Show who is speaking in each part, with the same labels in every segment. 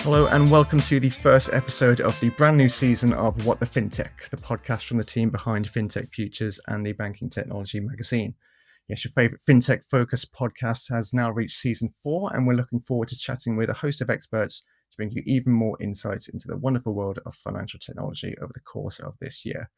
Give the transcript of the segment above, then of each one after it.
Speaker 1: Hello and welcome to the first episode of the brand new season of What the FinTech, the podcast from the team behind FinTech Futures and the Banking Technology magazine. Yes, your favourite FinTech focused podcast has now reached season 4, and we're looking forward to chatting with a host of experts to bring you even more insights into the wonderful world of financial technology over the course of this year.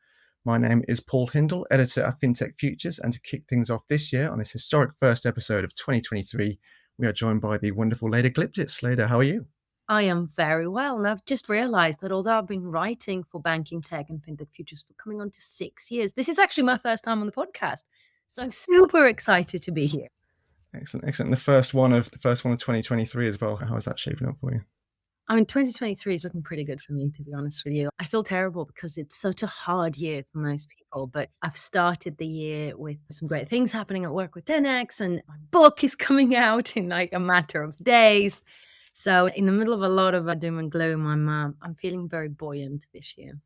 Speaker 1: My name is Paul Hindle, editor at FinTech Futures, and to kick things off this year on this historic first episode of 2023, we are joined by the wonderful Leda Glyptis. Leda, how are you?
Speaker 2: I am very well, and I've just realized that although I've been writing for Banking Tech and FinTech Futures for coming on to 6 years, this is actually my first time on the podcast. So I'm super excited to be here.
Speaker 1: Excellent. The first one of 2023 as well. How is that shaping up for you?
Speaker 2: I mean, 2023 is looking pretty good for me, to be honest with you. I feel terrible because it's such a hard year for most people, but I've started the year with some great things happening at work with 10X, and my book is coming out in like a matter of days. So in the middle of a lot of doom and gloom, I'm feeling very buoyant this year.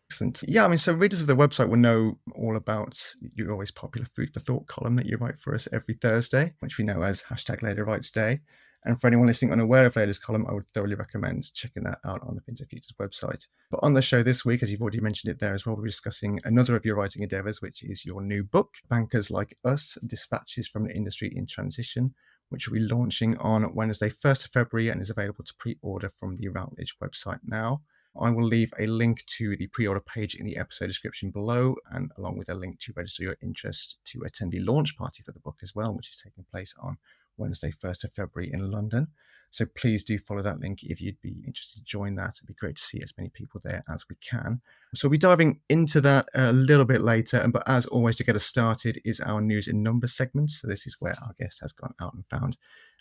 Speaker 1: Excellent. Yeah, I mean, so readers of the website will know all about your always popular Food for Thought column that you write for us every Thursday, which we know as #Leda Writes Day. And for anyone listening unaware of Leda's column, I would thoroughly recommend checking that out on the FinTech Futures website. But on the show this week, as you've already mentioned it there as well, we're discussing another of your writing endeavours, which is your new book, Bankers Like Us, Dispatches from the Industry in Transition, which will be launching on Wednesday, 1st of February, and is available to pre-order from the Routledge website now. I will leave a link to the pre-order page in the episode description below, and along with a link to register your interest to attend the launch party for the book as well, which is taking place on Wednesday, 1st of February in London. So please do follow that link if you'd be interested to join that. It'd be great to see as many people there as we can. So we'll be diving into that a little bit later. But as always, to get us started is our news in numbers segment. So this is where our guest has gone out and found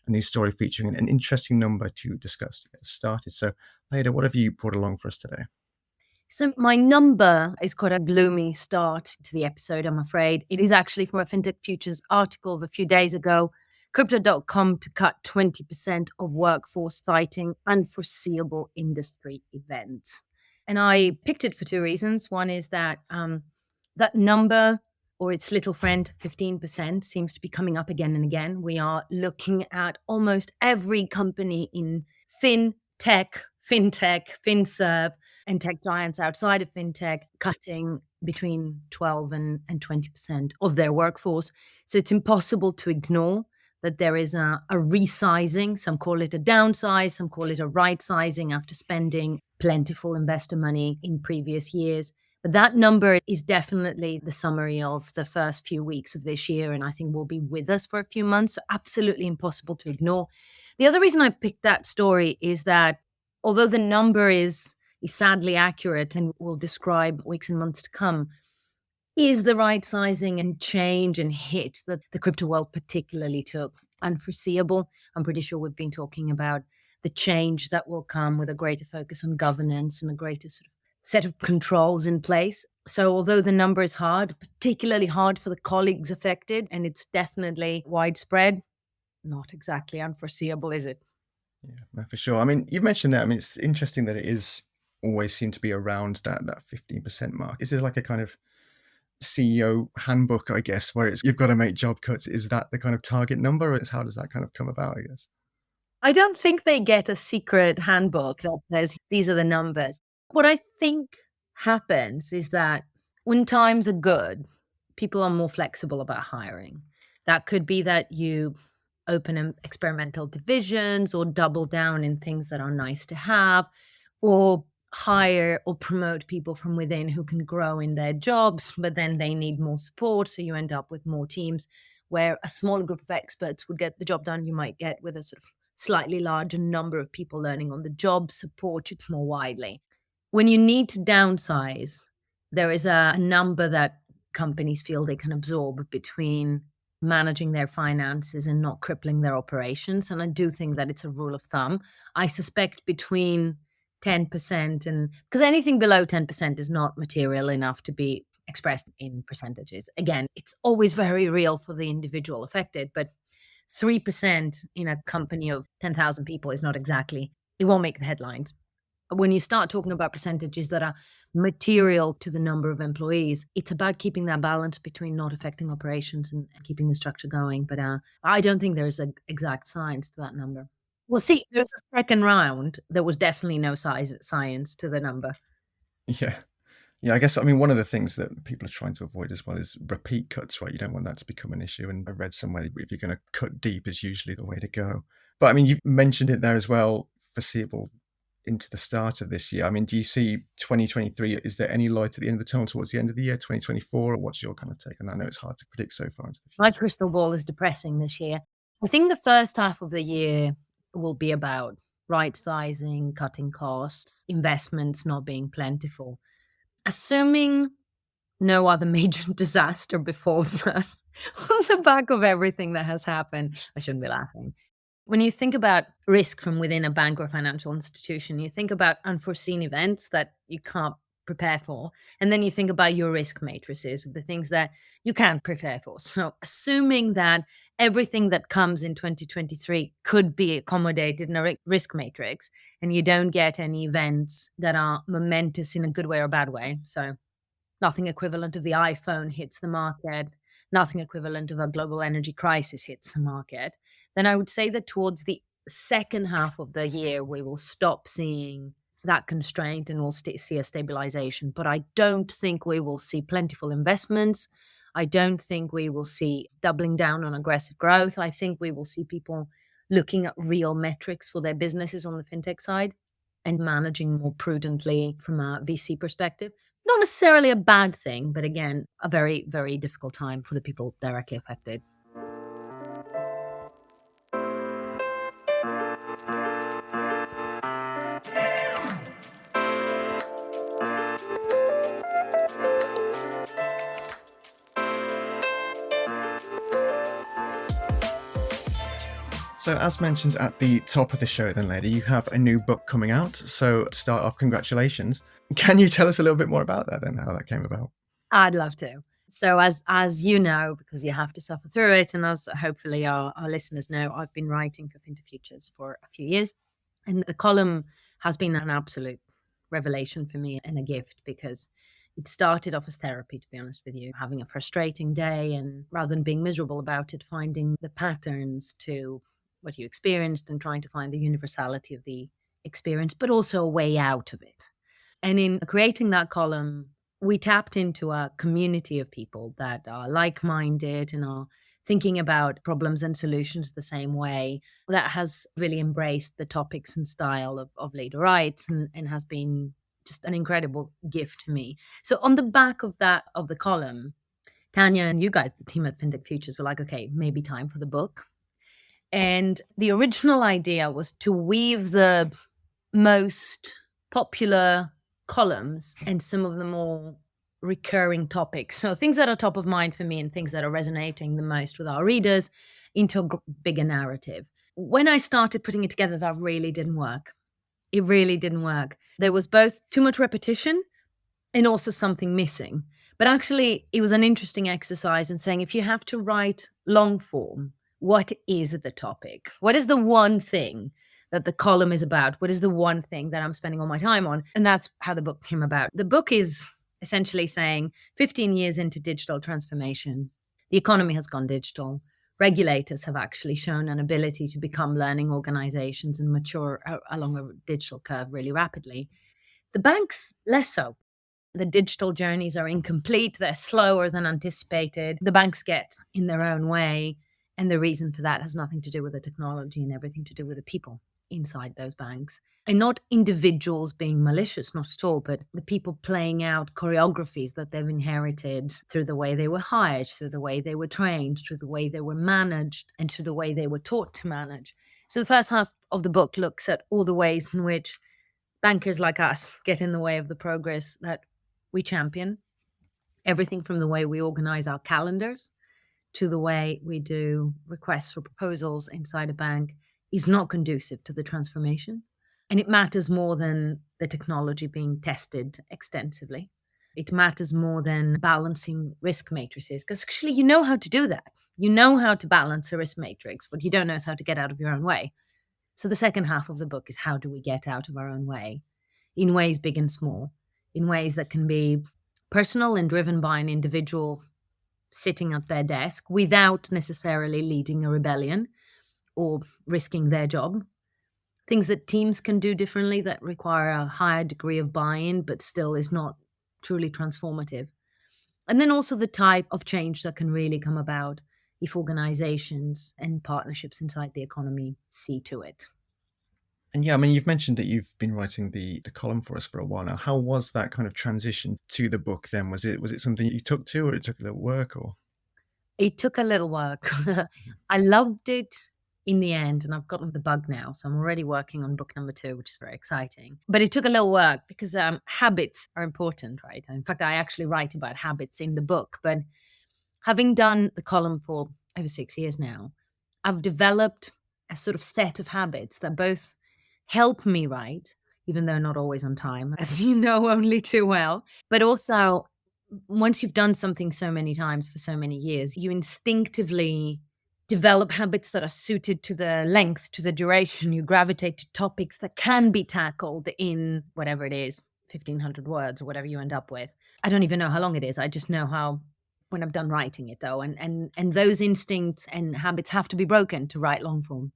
Speaker 1: a news story featuring an interesting number to discuss to get us started. So Leda, what have you brought along for us today?
Speaker 2: So my number is quite a gloomy start to the episode, I'm afraid. It is actually from a FinTech Futures article of a few days ago. Crypto.com to cut 20% of workforce, citing unforeseeable industry events. And I picked it for two reasons. One is that that number, or its little friend, 15%, seems to be coming up again and again. We are looking at almost every company in FinTech, FinServe, and tech giants outside of FinTech cutting between 12 and 20% of their workforce. So it's impossible to ignore that there is a resizing. Some call it a downsize, some call it a right sizing after spending plentiful investor money in previous years. But that number is definitely the summary of the first few weeks of this year, and I think will be with us for a few months. So absolutely impossible to ignore. The other reason I picked that story is that although the number is sadly accurate and will describe weeks and months to come, is the right sizing and change and hit that the crypto world particularly took unforeseeable. I'm pretty sure we've been talking about the change that will come with a greater focus on governance and a greater sort of set of controls in place. So although the number is hard, particularly hard for the colleagues affected, and it's definitely widespread, not exactly unforeseeable, is it?
Speaker 1: Yeah, for sure. I mean, you've mentioned that. I mean, it's interesting that it is always seemed to be around that 15% mark. Is there like a kind of CEO handbook, I guess, where it's you've got to make job cuts? Is that the kind of target number? Or how does that kind of come about, I guess?
Speaker 2: I don't think they get a secret handbook that says these are the numbers. What I think happens is that when times are good, people are more flexible about hiring. That could be that you open experimental divisions or double down in things that are nice to have, or hire or promote people from within who can grow in their jobs, but then they need more support. So you end up with more teams where a smaller group of experts would get the job done. You might get with a sort of slightly larger number of people learning on the job, support it more widely. When you need to downsize, there is a number that companies feel they can absorb between managing their finances and not crippling their operations. And I do think that it's a rule of thumb. I suspect between 10% and because anything below 10% is not material enough to be expressed in percentages. Again, it's always very real for the individual affected, but 3% in a company of 10,000 people is not exactly, it won't make the headlines. When you start talking about percentages that are material to the number of employees, it's about keeping that balance between not affecting operations and keeping the structure going. But I don't think there's an exact science to that number. Well, see, there was a second round. There was definitely no science to the number.
Speaker 1: Yeah. Yeah, I guess, I mean, one of the things that people are trying to avoid as well is repeat cuts, right? You don't want that to become an issue, and I read somewhere that if you're gonna cut deep is usually the way to go. But, I mean, you've mentioned it there as well, foreseeable into the start of this year. I mean, do you see 2023, is there any light at the end of the tunnel towards the end of the year, 2024, or what's your kind of take on that? I know it's hard to predict so far into the
Speaker 2: My
Speaker 1: future.
Speaker 2: crystal ball is depressing this year. I think the first half of the year will be about right sizing, cutting costs, investments not being plentiful. Assuming no other major disaster befalls us on the back of everything that has happened, I shouldn't be laughing. When you think about risk from within a bank or financial institution, you think about unforeseen events that you can't prepare for. And then you think about your risk matrices of the things that you can prepare for. So, assuming that everything that comes in 2023 could be accommodated in a risk matrix, and you don't get any events that are momentous in a good way or bad way. So, nothing equivalent of the iPhone hits the market, nothing equivalent of a global energy crisis hits the market, then I would say that towards the second half of the year, we will stop seeing that constraint and we'll see a stabilization. But I don't think we will see plentiful investments. I don't think we will see doubling down on aggressive growth. I think we will see people looking at real metrics for their businesses on the fintech side and managing more prudently from a VC perspective. Not necessarily a bad thing, but again, a very, very difficult time for the people directly affected.
Speaker 1: So, as mentioned at the top of the show, then, Lady, you have a new book coming out. So, to start off, congratulations. Can you tell us a little bit more about that and how that came about?
Speaker 2: I'd love to. So as you know, because you have to suffer through it, and as hopefully our listeners know, I've been writing for FinTech Futures for a few years. And the column has been an absolute revelation for me and a gift because it started off as therapy, to be honest with you, having a frustrating day and rather than being miserable about it, finding the patterns to what you experienced and trying to find the universality of the experience, but also a way out of it. And in creating that column, we tapped into a community of people that are like minded and are thinking about problems and solutions the same way that has really embraced the topics and style of leader rights and has been just an incredible gift to me. So on the back of that of the column, Tanya and you guys, the team at FinTech Futures, were like, okay, maybe time for the book. And the original idea was to weave the most popular columns and some of the more recurring topics. So things that are top of mind for me and things that are resonating the most with our readers into a bigger narrative. When I started putting it together, that really didn't work. It really didn't work. There was both too much repetition and also something missing. But actually, it was an interesting exercise in saying if you have to write long form, what is the topic? What is the one thing that the column is about? What is the one thing that I'm spending all my time on? And that's how the book came about. The book is essentially saying 15 years into digital transformation, the economy has gone digital. Regulators have actually shown an ability to become learning organizations and mature along a digital curve really rapidly. The banks, less so. The digital journeys are incomplete, they're slower than anticipated. The banks get in their own way. And the reason for that has nothing to do with the technology and everything to do with the people inside those banks. And not individuals being malicious, not at all, but the people playing out choreographies that they've inherited through the way they were hired, through the way they were trained, through the way they were managed, and through the way they were taught to manage. So the first half of the book looks at all the ways in which bankers like us get in the way of the progress that we champion. Everything from the way we organize our calendars to the way we do requests for proposals inside a bank is not conducive to the transformation. And it matters more than the technology being tested extensively. It matters more than balancing risk matrices, because actually you know how to do that. You know how to balance a risk matrix. What you don't know is how to get out of your own way. So the second half of the book is how do we get out of our own way in ways big and small, in ways that can be personal and driven by an individual sitting at their desk without necessarily leading a rebellion or risking their job, things that teams can do differently that require a higher degree of buy-in, but still is not truly transformative. And then also the type of change that can really come about if organizations and partnerships inside the economy see to it.
Speaker 1: And yeah, I mean, you've mentioned that you've been writing the column for us for a while now. How was that kind of transition to the book then? Was it something you took to, or it took a little work, or?
Speaker 2: It took a little work. I loved it in the end, and I've gotten the bug now, so I'm already working on book number 2, which is very exciting. But it took a little work because habits are important, right? In fact, I actually write about habits in the book. But having done the column for over 6 years now, I've developed a sort of set of habits that both help me write, even though not always on time, as you know only too well, but also once you've done something so many times for so many years, you instinctively develop habits that are suited to the length, to the duration. You gravitate to topics that can be tackled in whatever it is, 1,500 words or whatever you end up with. I don't even know how long it is. I just know how when I'm done writing it, though. And those instincts and habits have to be broken to write long form,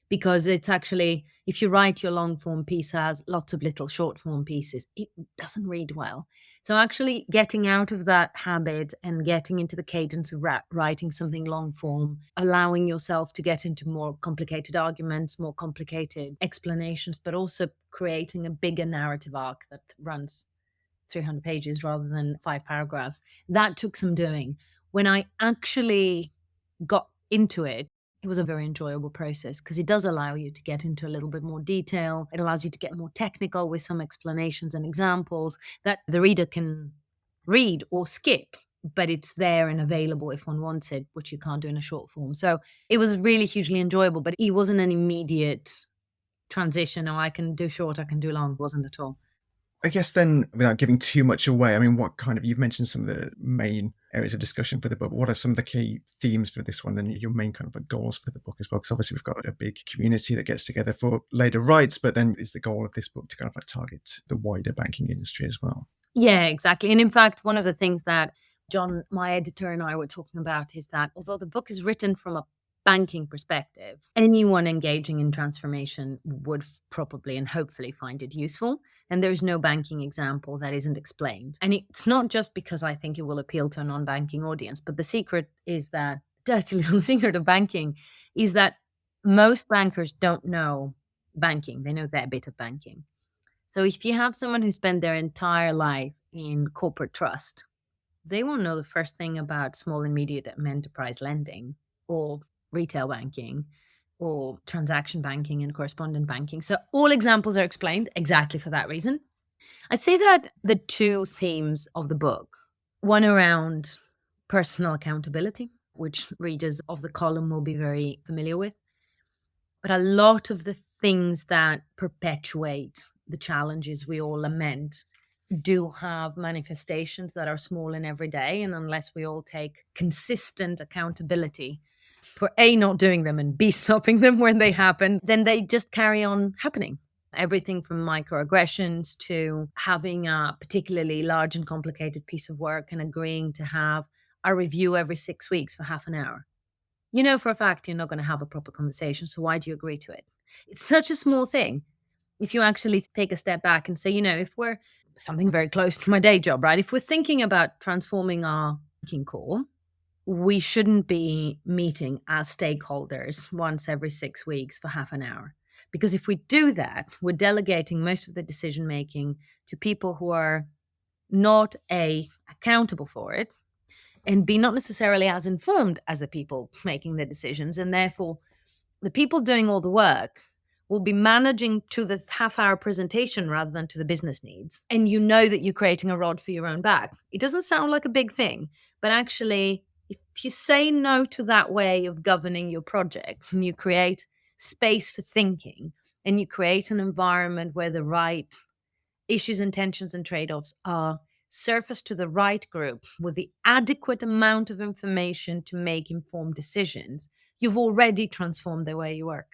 Speaker 2: because it's actually, if you write your long form piece as lots of little short form pieces, it doesn't read well. So actually getting out of that habit and getting into the cadence of writing something long form, allowing yourself to get into more complicated arguments, more complicated explanations, but also creating a bigger narrative arc that runs 300 pages rather than 5 paragraphs. That took some doing. When I actually got into it, it was a very enjoyable process because it does allow you to get into a little bit more detail. It allows you to get more technical with some explanations and examples that the reader can read or skip, but it's there and available if one wants it, which you can't do in a short form. So it was really hugely enjoyable, but it wasn't an immediate transition. Oh, I can do short, I can do long. It wasn't at all.
Speaker 1: I guess then, without giving too much away, I mean, you've mentioned some of the main areas of discussion for the book. What are some of the key themes for this one, and your main kind of like goals for the book as well? Because obviously we've got a big community that gets together for Leda Rights, but then is the goal of this book to kind of like target the wider banking industry as well?
Speaker 2: Yeah, exactly. And in fact, one of the things that John, my editor, and I were talking about is that although the book is written from a banking perspective, anyone engaging in transformation would probably and hopefully find it useful. And there's no banking example that isn't explained. And it's not just because I think it will appeal to a non banking audience, but the secret is that, dirty little secret of banking is that most bankers don't know banking, they know their bit of banking. So if you have someone who spent their entire life in corporate trust, they won't know the first thing about small and medium enterprise lending or retail banking or transaction banking and correspondent banking. So all examples are explained exactly for that reason. I'd say that the 2 themes of the book, one around personal accountability, which readers of the column will be very familiar with, but a lot of the things that perpetuate the challenges we all lament do have manifestations that are small and everyday. And unless we all take consistent accountability for A, not doing them, and B, stopping them when they happen, then they just carry on happening. Everything from microaggressions to having a particularly large and complicated piece of work and agreeing to have a review every 6 weeks for half an hour. You know for a fact you're not going to have a proper conversation, so why do you agree to it? It's such a small thing. If you actually take a step back and say, if we're something very close to my day job, right? If we're thinking about transforming our banking core, we shouldn't be meeting as stakeholders once every 6 weeks for half an hour. Because if we do that, we're delegating most of the decision making to people who are not A, accountable for it, and B, not necessarily as informed as the people making the decisions. And therefore, the people doing all the work will be managing to the half-hour presentation rather than to the business needs. And you know that you're creating a rod for your own back. It doesn't sound like a big thing, but actually, if you say no to that way of governing your project and you create space for thinking and you create an environment where the right issues and tensions and trade-offs are surfaced to the right group with the adequate amount of information to make informed decisions, you've already transformed the way you work.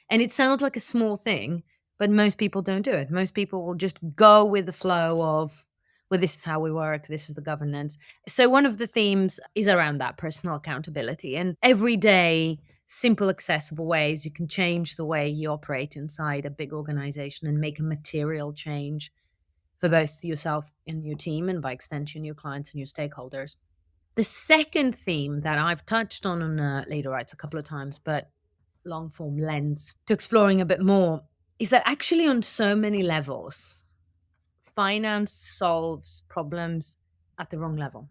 Speaker 2: And it sounds like a small thing, but most people don't do it. Most people will just go with the flow of, well, this is how we work, this is the governance. So one of the themes is around that personal accountability. And every day simple, accessible ways you can change the way you operate inside a big organization and make a material change for both yourself and your team, and by extension, your clients and your stakeholders. The second theme that I've touched on Leda Writes a couple of times, but long form lens to exploring a bit more, is that actually on so many levels, finance solves problems at the wrong level.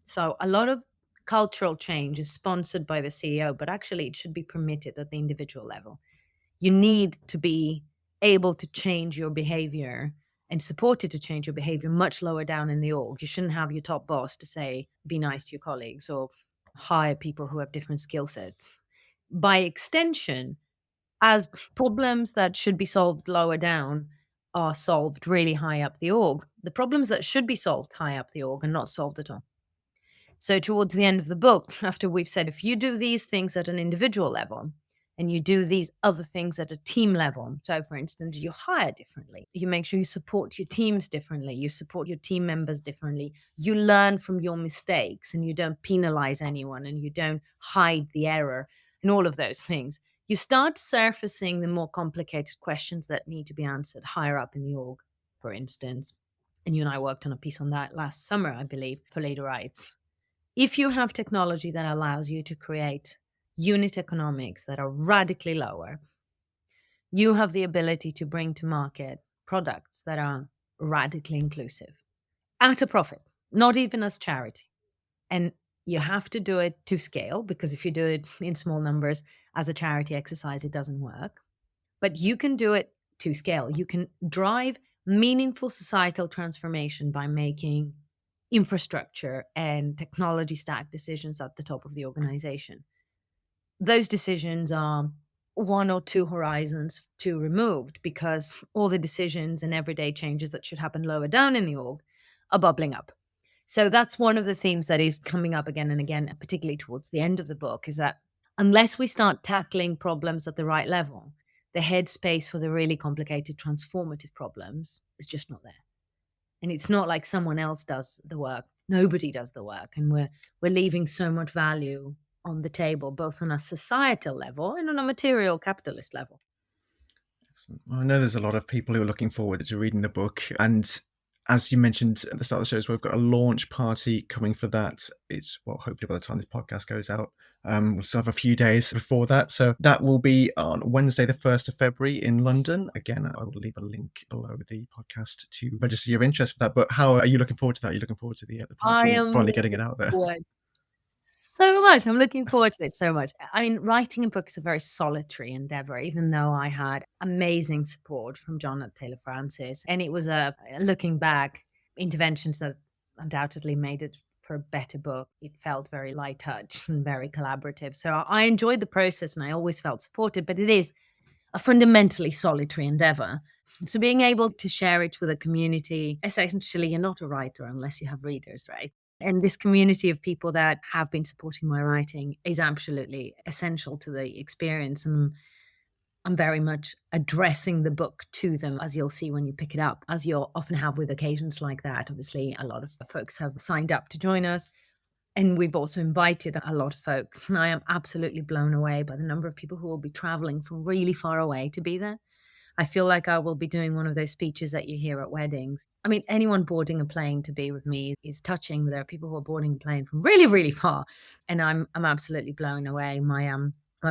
Speaker 2: So a lot of cultural change is sponsored by the CEO, but actually it should be permitted at the individual level. You need to be able to change your behavior and supported to change your behavior much lower down in the org. You shouldn't have your top boss to say, be nice to your colleagues or hire people who have different skill sets. By extension, as problems that should be solved lower down are solved really high up the org, the problems that should be solved high up the org are not solved at all. So, towards the end of the book, after we've said, if you do these things at an individual level and you do these other things at a team level, so for instance, you hire differently, you make sure you support your teams differently, you support your team members differently, you learn from your mistakes and you don't penalize anyone and you don't hide the error and all of those things. You start surfacing the more complicated questions that need to be answered higher up in the org, for instance. And you and I worked on a piece on that last summer, I believe, for Leda Rights. If you have technology that allows you to create unit economics that are radically lower, you have the ability to bring to market products that are radically inclusive at a profit, not even as charity. And you have to do it to scale, because if you do it in small numbers as a charity exercise, it doesn't work. But you can do it to scale. You can drive meaningful societal transformation by making infrastructure and technology stack decisions at the top of the organization. Those decisions are one or two horizons too removed, because all the decisions and everyday changes that should happen lower down in the org are bubbling up. So that's one of the themes that is coming up again and again, particularly towards the end of the book, is that unless we start tackling problems at the right level, the headspace for the really complicated transformative problems is just not there. And it's not like someone else does the work. Nobody does the work. And we're leaving so much value on the table, both on a societal level and on a material capitalist level.
Speaker 1: Well, I know there's a lot of people who are looking forward to reading the book, and as you mentioned at the start of the show, we've got a launch party coming for that. It's, well, hopefully by the time this podcast goes out, we'll still have a few days before that. So that will be on Wednesday, the 1st of February in London. Again, I will leave a link below the podcast to register your interest for that. But how are you looking forward to that? Are you looking forward to the
Speaker 2: I
Speaker 1: party and
Speaker 2: am
Speaker 1: finally getting
Speaker 2: looking
Speaker 1: it out there?
Speaker 2: forward so much. I'm looking forward to it so much. I mean, writing a book is a very solitary endeavor, even though I had amazing support from John at Taylor Francis. And it was looking back, interventions that undoubtedly made it for a better book. It felt very light touch and very collaborative. So I enjoyed the process and I always felt supported, but it is a fundamentally solitary endeavor. So being able to share it with a community, essentially, you're not a writer unless you have readers, right? And this community of people that have been supporting my writing is absolutely essential to the experience. And I'm very much addressing the book to them, as you'll see when you pick it up, as you'll often have with occasions like that. Obviously, a lot of folks have signed up to join us. And we've also invited a lot of folks. And I am absolutely blown away by the number of people who will be traveling from really far away to be there. I feel like I will be doing one of those speeches that you hear at weddings. I mean, anyone boarding a plane to be with me is touching. There are people who are boarding a plane from really, really far. And I'm absolutely blown away. My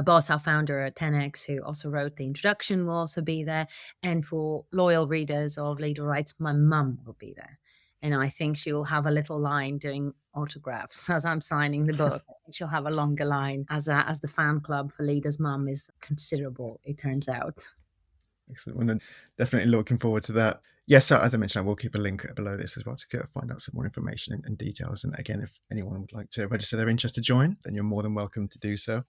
Speaker 2: boss, our founder at 10X, who also wrote the introduction, will also be there. And for loyal readers of Leda Writes, my mum will be there. And I think she'll have a little line doing autographs as I'm signing the book. She'll have a longer line as the fan club for Leda's mum is considerable, it turns out.
Speaker 1: Excellent. Well, then definitely looking forward to that. Yes, so as I mentioned, I will keep a link below this as well to find out some more information and details. And again, if anyone would like to register their interest to join, then you're more than welcome to do so.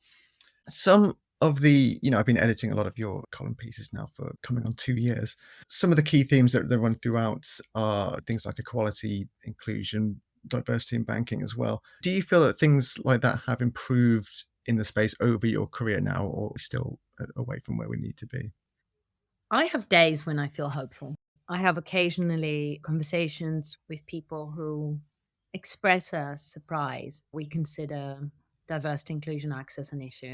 Speaker 1: Some of the, I've been editing a lot of your column pieces now for coming on 2 years. Some of the key themes that run throughout are things like equality, inclusion, diversity in banking as well. Do you feel that things like that have improved in the space over your career now, or are we still away from where we need to be?
Speaker 2: I have days when I feel hopeful. I have occasionally conversations with people who express a surprise. We consider diversity, inclusion, access an issue.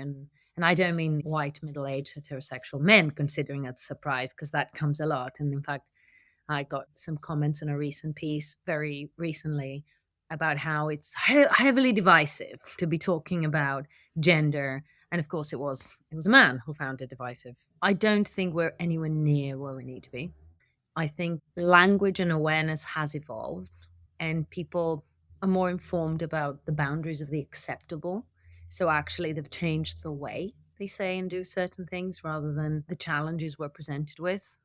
Speaker 2: And I don't mean white, middle-aged, heterosexual men considering it a surprise, because that comes a lot. And in fact, I got some comments on a recent piece very recently about how it's heavily divisive to be talking about gender. And of course, it was a man who found it divisive. I don't think we're anywhere near where we need to be. I think language and awareness has evolved, and people are more informed about the boundaries of the acceptable. So actually, they've changed the way they say and do certain things rather than the challenges we're presented with.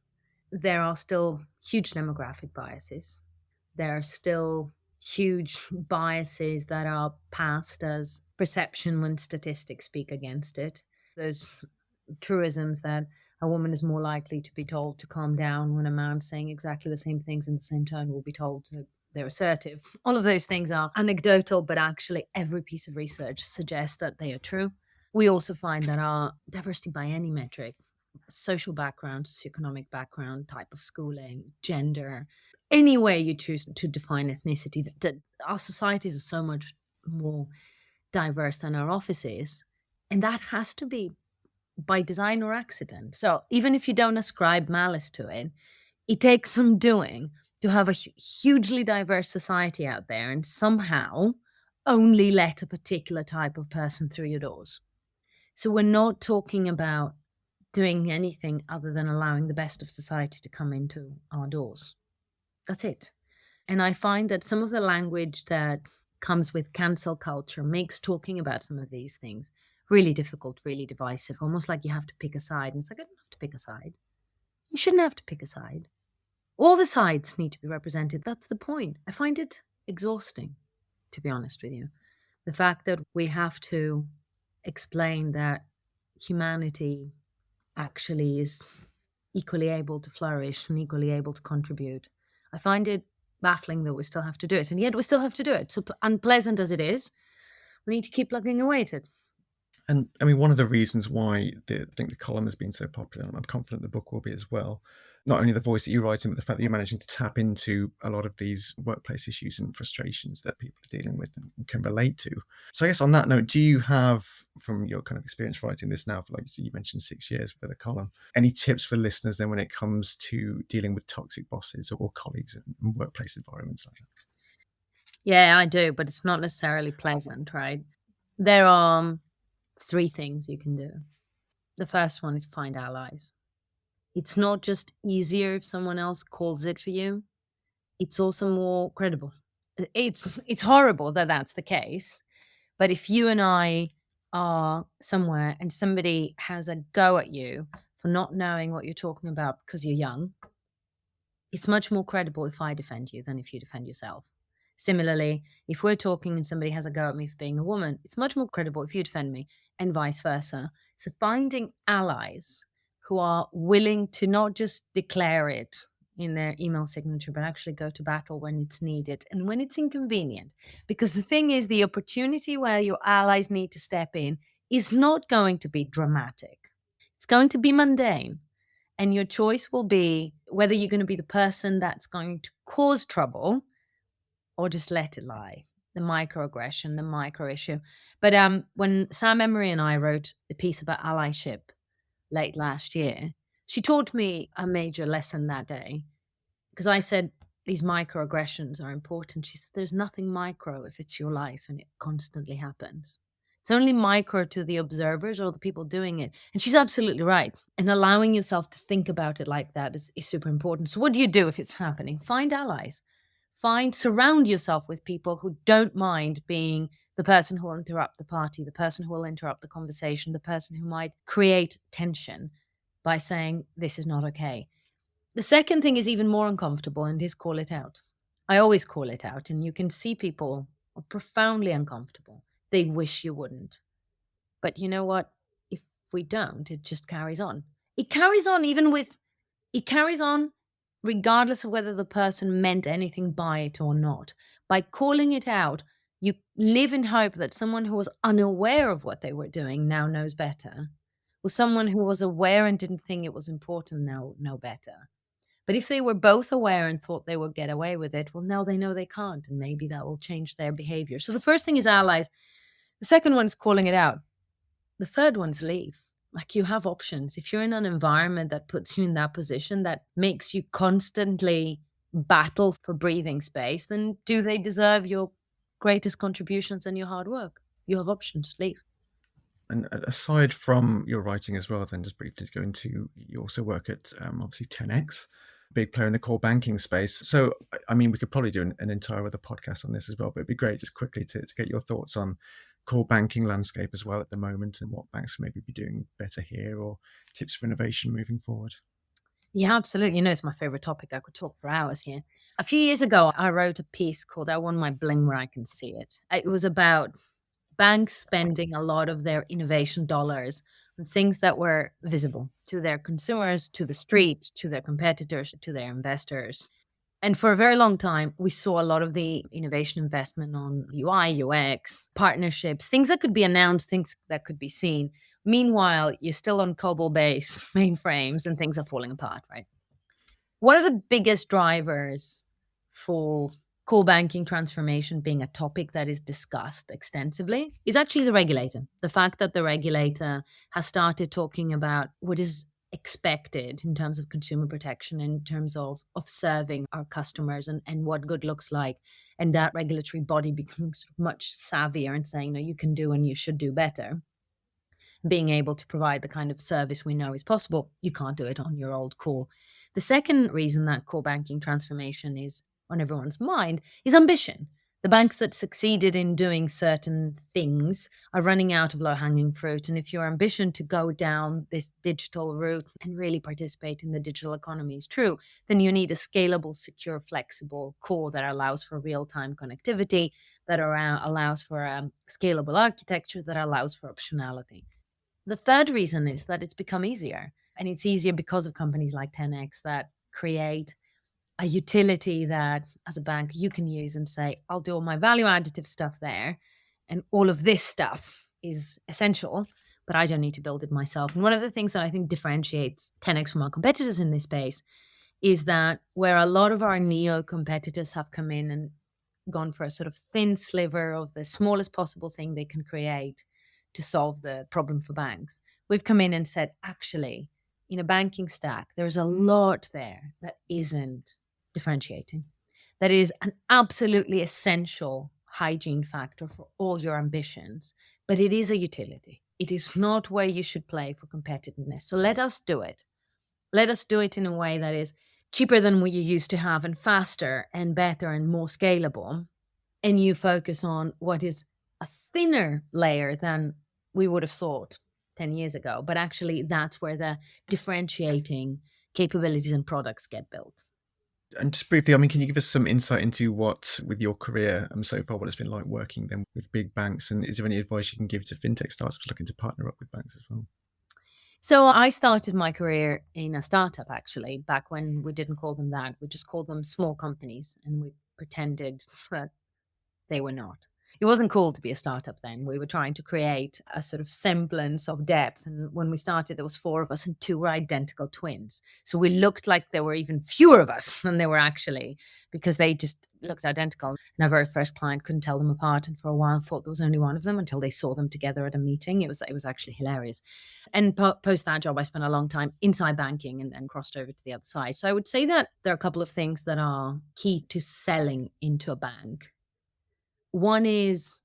Speaker 2: There are still huge demographic biases. There are still huge biases that are passed as perception when statistics speak against it. Those truisms that a woman is more likely to be told to calm down when a man saying exactly the same things in the same tone will be told to they're assertive. All of those things are anecdotal, but actually every piece of research suggests that they are true. We also find that our diversity by any metric, social background, socioeconomic background, type of schooling, gender, any way you choose to define ethnicity, that our societies are so much more diverse than our offices. And that has to be by design or accident. So even if you don't ascribe malice to it, it takes some doing to have a hugely diverse society out there and somehow only let a particular type of person through your doors. So we're not talking about doing anything other than allowing the best of society to come into our doors. That's it. And I find that some of the language that comes with cancel culture makes talking about some of these things really difficult, really divisive, almost like you have to pick a side. And it's like, I don't have to pick a side. You shouldn't have to pick a side. All the sides need to be represented. That's the point. I find it exhausting, to be honest with you. The fact that we have to explain that humanity actually is equally able to flourish and equally able to contribute. I find it baffling that we still have to do it. And yet we still have to do it. So unpleasant as it is, we need to keep plugging away at it.
Speaker 1: And I mean, one of the reasons why I think the column has been so popular, and I'm confident the book will be as well, not only the voice that you're writing, but the fact that you're managing to tap into a lot of these workplace issues and frustrations that people are dealing with and can relate to. So I guess on that note, do you have, from your kind of experience writing this now for, like you mentioned, 6 years for the column, any tips for listeners then when it comes to dealing with toxic bosses or colleagues in workplace environments like that?
Speaker 2: Yeah, I do, but it's not necessarily pleasant, right? There are 3 things you can do. The first one is find allies. It's not just easier if someone else calls it for you, it's also more credible. It's horrible that that's the case, but if you and I are somewhere and somebody has a go at you for not knowing what you're talking about because you're young, it's much more credible if I defend you than if you defend yourself. Similarly, if we're talking and somebody has a go at me for being a woman, it's much more credible if you defend me and vice versa. So finding allies who are willing to not just declare it in their email signature, but actually go to battle when it's needed and when it's inconvenient. Because the thing is, the opportunity where your allies need to step in is not going to be dramatic. It's going to be mundane. And your choice will be whether you're going to be the person that's going to cause trouble or just let it lie. The microaggression, the micro issue. But when Sam Emery and I wrote the piece about allyship late last year, she taught me a major lesson that day because I said these microaggressions are important. She said, there's nothing micro if it's your life and it constantly happens. It's only micro to the observers or the people doing it. And she's absolutely right. And allowing yourself to think about it like that is super important. So what do you do if it's happening? Find allies. Surround yourself with people who don't mind being the person who will interrupt the party, the person who will interrupt the conversation, the person who might create tension by saying, this is not okay. The second thing is even more uncomfortable and is call it out. I always call it out, and you can see people are profoundly uncomfortable. They wish you wouldn't. But you know what? If we don't, it just carries on. It carries on regardless of whether the person meant anything by it or not. By calling it out, you live in hope that someone who was unaware of what they were doing now knows better, or someone who was aware and didn't think it was important now know better. But if they were both aware and thought they would get away with it, well, now they know they can't, and maybe that will change their behavior. So the first thing is allies. The second one's calling it out. The third one's leave. Like, you have options. If you're in an environment that puts you in that position, that makes you constantly battle for breathing space, then do they deserve your greatest contributions and your hard work? You have options. Leave.
Speaker 1: And aside from your writing as well, then just briefly to go into, you also work at obviously 10x, big player in the core banking space. So, I mean, we could probably do an entire other podcast on this as well, but it'd be great just quickly to get your thoughts on core banking landscape as well at the moment, and what banks maybe be doing better here, or tips for innovation moving forward.
Speaker 2: Yeah, absolutely. It's my favorite topic. I could talk for hours here. A few years ago, I wrote a piece called I Want My Bling Where I Can See It. It was about banks spending a lot of their innovation dollars on things that were visible to their consumers, to the street, to their competitors, to their investors. And for a very long time, we saw a lot of the innovation investment on UI, UX, partnerships, things that could be announced, things that could be seen. Meanwhile, you're still on COBOL-based mainframes and things are falling apart, right? One of the biggest drivers for core banking transformation being a topic that is discussed extensively is actually the regulator. The fact that the regulator has started talking about what is expected in terms of consumer protection, in terms of serving our customers, and what good looks like. And that regulatory body becomes much savvier and saying, no, you can do and you should do better. Being able to provide the kind of service we know is possible, you can't do it on your old core. The second reason that core banking transformation is on everyone's mind is ambition. The banks that succeeded in doing certain things are running out of low-hanging fruit. And if your ambition to go down this digital route and really participate in the digital economy is true, then you need a scalable, secure, flexible core that allows for real-time connectivity, that allows for scalable architecture, that allows for optionality. The third reason is that it's become easier. And it's easier because of companies like 10x that create a utility that, as a bank, you can use and say, I'll do all my value additive stuff there. And all of this stuff is essential, but I don't need to build it myself. And one of the things that I think differentiates 10x from our competitors in this space is that where a lot of our neo competitors have come in and gone for a sort of thin sliver of the smallest possible thing they can create to solve the problem for banks, we've come in and said, actually, in a banking stack, there's a lot there that isn't differentiating. That is an absolutely essential hygiene factor for all your ambitions, but it is a utility. It is not where you should play for competitiveness. So let us do it. Let us do it in a way that is cheaper than what you used to have, and faster and better and more scalable. And you focus on what is a thinner layer than we would have thought 10 years ago. But actually, that's where the differentiating capabilities and products get built.
Speaker 1: And just briefly, I mean, can you give us some insight into what, with your career so far, what it's been like working then with big banks? And is there any advice you can give to fintech startups looking to partner up with banks as well?
Speaker 2: So I started my career in a startup, actually, back when we didn't call them that. We just called them small companies, and we pretended that they were not. It wasn't cool to be a startup then. We were trying to create a sort of semblance of depth. And when we started, there was 4 of us and 2 were identical twins. So we looked like there were even fewer of us than there were actually, because they just looked identical. And our very first client couldn't tell them apart. And for a while thought there was only one of them until they saw them together at a meeting. It was actually hilarious. And post that job, I spent a long time inside banking and then crossed over to the other side. So I would say that there are a couple of things that are key to selling into a bank. One is,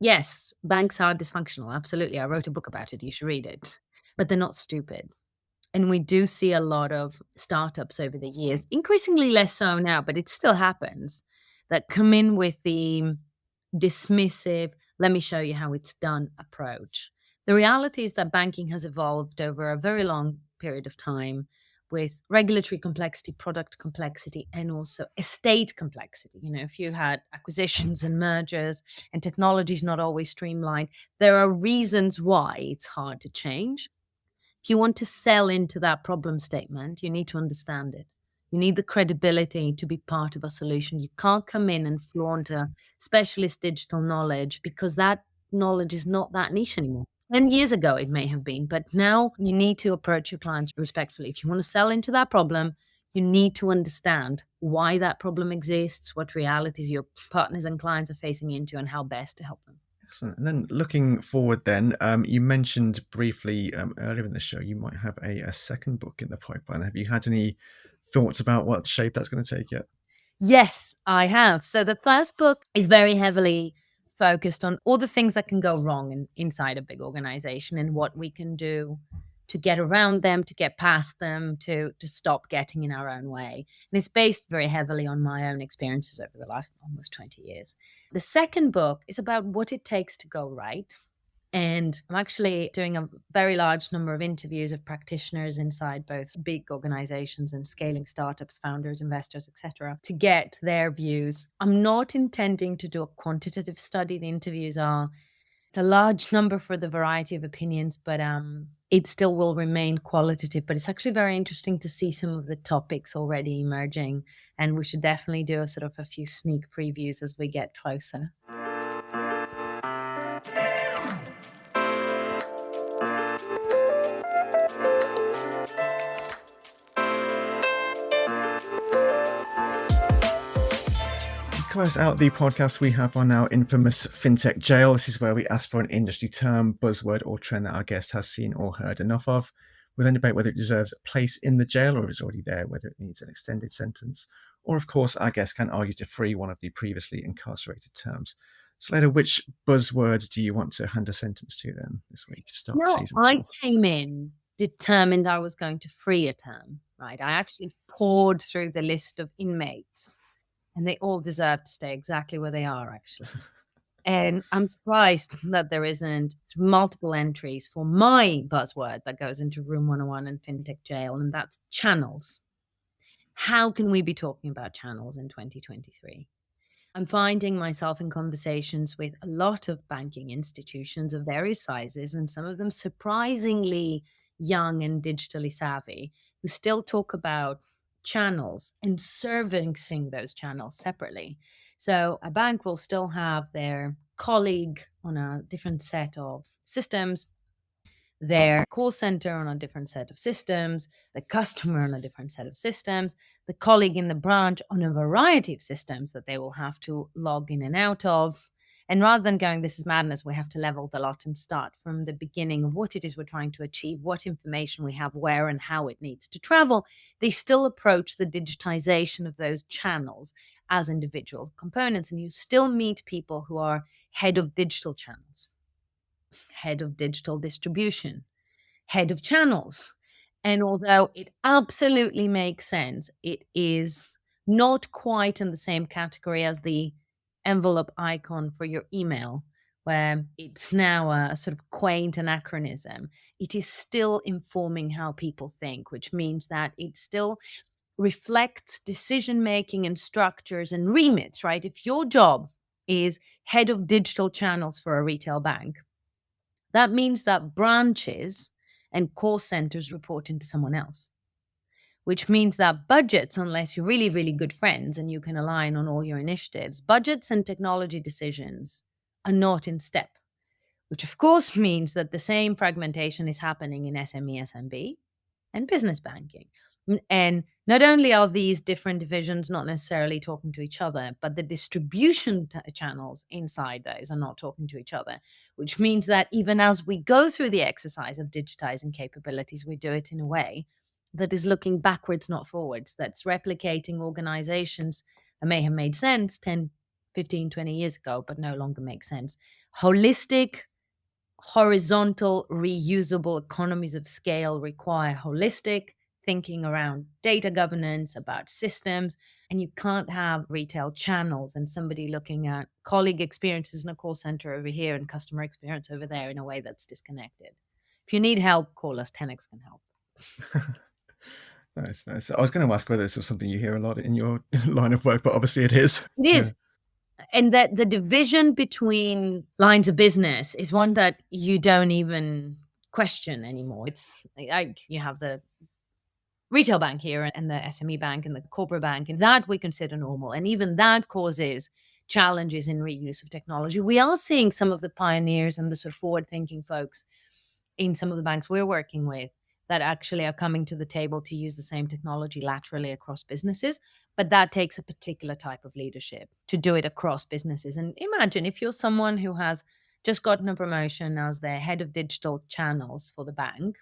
Speaker 2: yes, banks are dysfunctional. Absolutely. I wrote a book about it. You should read it. But they're not stupid. And we do see a lot of startups over the years, increasingly less so now, but it still happens, that come in with the dismissive, let me show you how it's done approach. The reality is that banking has evolved over a very long period of time with regulatory complexity, product complexity, and also estate complexity. If you had acquisitions and mergers and technology is not always streamlined, there are reasons why it's hard to change. If you want to sell into that problem statement, you need to understand it. You need the credibility to be part of a solution. You can't come in and flaunt a specialist digital knowledge, because that knowledge is not that niche anymore. 10 years ago, it may have been, but now you need to approach your clients respectfully. If you want to sell into that problem, you need to understand why that problem exists, what realities your partners and clients are facing into, and how best to help them.
Speaker 1: Excellent. And then looking forward then, you mentioned briefly earlier in the show you might have a second book in the pipeline. Have you had any thoughts about what shape that's going to take yet?
Speaker 2: Yes, I have. So the first book is very heavily focused on all the things that can go wrong inside a big organization and what we can do to get around them, to get past them, to stop getting in our own way. And it's based very heavily on my own experiences over the last almost 20 years. The second book is about what it takes to go right. And I'm actually doing a very large number of interviews of practitioners inside both big organizations and scaling startups, founders, investors, etc., to get their views. I'm not intending to do a quantitative study. The interviews are it's a large number for the variety of opinions, but it still will remain qualitative. But it's actually very interesting to see some of the topics already emerging. And we should definitely do a sort of a few sneak previews as we get closer.
Speaker 1: Close out the podcast, we have our now infamous FinTech jail. This is where we ask for an industry term, buzzword, or trend that our guest has seen or heard enough of. We then debate whether it deserves a place in the jail or is already there, whether it needs an extended sentence, or of course, our guest can argue to free one of the previously incarcerated terms. So, Leda, which buzzwords do you want to hand a sentence to then this week to start
Speaker 2: No,
Speaker 1: season
Speaker 2: I
Speaker 1: 4?
Speaker 2: came in determined I was going to free a term, right? I actually poured through the list of inmates and they all deserve to stay exactly where they are, actually. And I'm surprised that there isn't multiple entries for my buzzword that goes into Room 101 and FinTech Jail, and that's channels. How can we be talking about channels in 2023? I'm finding myself in conversations with a lot of banking institutions of various sizes, and some of them surprisingly young and digitally savvy, who still talk about channels and servicing those channels separately. So a bank will still have their colleague on a different set of systems, their call center on a different set of systems, the customer on a different set of systems, the colleague in the branch on a variety of systems that they will have to log in and out of. And rather than going, this is madness, we have to level the lot and start from the beginning of what it is we're trying to achieve, what information we have, where and how it needs to travel, they still approach the digitization of those channels as individual components. And you still meet people who are head of digital channels, head of digital distribution, head of channels. And although it absolutely makes sense, it is not quite in the same category as the envelope icon for your email, where it's now a sort of quaint anachronism. It is still informing how people think, which means that it still reflects decision making and structures and remits, right? If your job is head of digital channels for a retail bank, that means that branches and call centers report into someone else, which means that budgets, unless you're really, really good friends and you can align on all your initiatives, budgets and technology decisions are not in step, which of course means that the same fragmentation is happening in SME, SMB, and business banking. And not only are these different divisions not necessarily talking to each other, but the distribution channels inside those are not talking to each other, which means that even as we go through the exercise of digitizing capabilities, we do it in a way that is looking backwards, not forwards, that's replicating organizations that may have made sense 10, 15, 20 years ago, but no longer make sense. Holistic, horizontal, reusable economies of scale require holistic thinking around data governance, about systems, and you can't have retail channels and somebody looking at colleague experiences in a call center over here and customer experience over there in a way that's disconnected. If you need help, call us. 10x can help.
Speaker 1: Nice, nice. I was going to ask whether this was something you hear a lot in your line of work, but obviously it is.
Speaker 2: It
Speaker 1: Yeah.
Speaker 2: is. And that the division between lines of business is one that you don't even question anymore. It's like you have the retail bank here and the SME bank and the corporate bank, and that we consider normal. And even that causes challenges in reuse of technology. We are seeing some of the pioneers and the sort of forward thinking folks in some of the banks we're working with that actually are coming to the table to use the same technology laterally across businesses. But that takes a particular type of leadership to do it across businesses. And imagine if you're someone who has just gotten a promotion as their head of digital channels for the bank.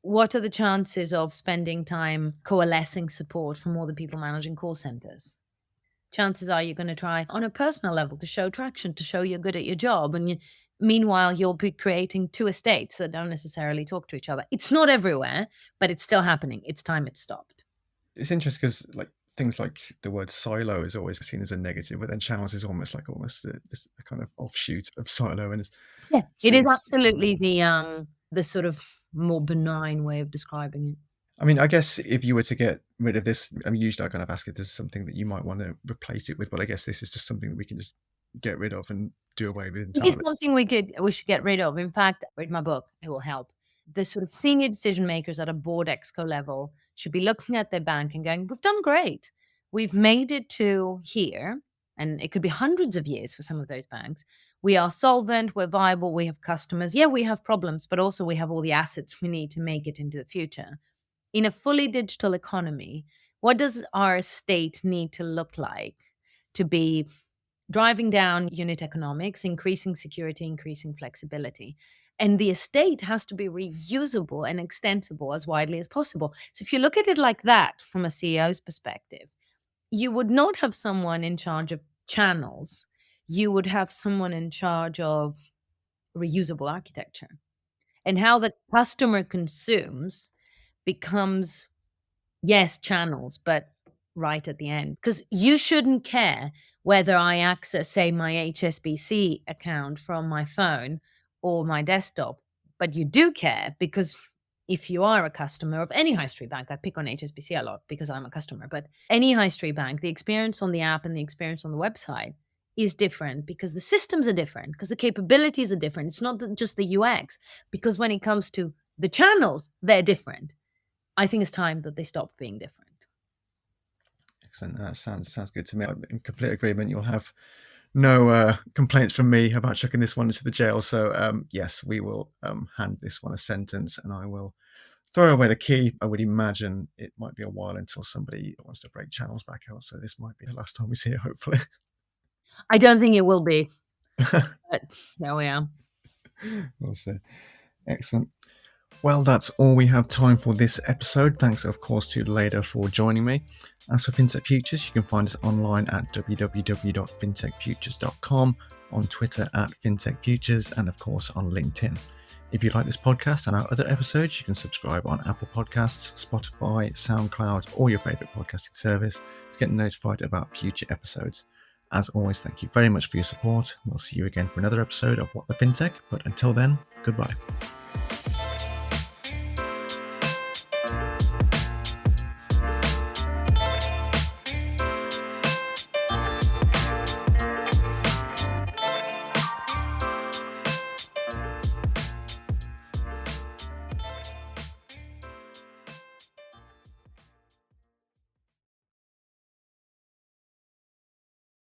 Speaker 2: What are the chances of spending time coalescing support from all the people managing call centers? Chances are you're going to try on a personal level to show traction, to show you're good at your job. And meanwhile, you'll be creating two estates that don't necessarily talk to each other. It's not everywhere, but it's still happening. It's time it stopped.
Speaker 1: It's interesting because things like the word silo is always seen as a negative, but then channels is almost a kind of offshoot of silo, and
Speaker 2: Yeah, it is
Speaker 1: it's
Speaker 2: absolutely the sort of more benign way of describing it.
Speaker 1: I mean, I guess if you were to get rid of this, I mean, usually I kind of ask if there's something that you might want to replace it with, but I guess this is just something that we can just get rid of and do away with
Speaker 2: It is
Speaker 1: entirely.
Speaker 2: something we should get rid of. In fact, read my book, it will help. The sort of senior decision makers at a board exco level should be looking at their bank and going, we've done great. We've made it to here, and it could be hundreds of years for some of those banks. We are solvent, we're viable, we have customers. Yeah, we have problems, but also we have all the assets we need to make it into the future. In a fully digital economy, what does our state need to look like to be driving down unit economics, increasing security, increasing flexibility? And the estate has to be reusable and extensible as widely as possible. So if you look at it like that from a CEO's perspective, you would not have someone in charge of channels. You would have someone in charge of reusable architecture and how the customer consumes becomes, yes, channels, but right at the end. Because you shouldn't care whether I access, say, my HSBC account from my phone or my desktop, but you do care because if you are a customer of any high street bank, I pick on HSBC a lot because I'm a customer, but any high street bank, the experience on the app and the experience on the website is different because the systems are different, because the capabilities are different. It's not just the UX, because when it comes to the channels, they're different. I think it's time that they stop being different.
Speaker 1: Excellent. That sounds good to me. I'm in complete agreement. You'll have no complaints from me about chucking this one into the jail. So yes, we will hand this one a sentence, and I will throw away the key. I would imagine it might be a while until somebody wants to break channels back out. So this might be the last time we see it, hopefully.
Speaker 2: I don't think it will be, but there we are.
Speaker 1: We'll see. Excellent. Well, that's all we have time for this episode. Thanks, of course, to Leda for joining me. As for FinTech Futures, you can find us online at www.fintechfutures.com, on Twitter at FinTech Futures, and of course on LinkedIn. If you like this podcast and our other episodes, you can subscribe on Apple Podcasts, Spotify, SoundCloud, or your favorite podcasting service to get notified about future episodes. As always, thank you very much for your support. We'll see you again for another episode of What the FinTech, but until then, goodbye.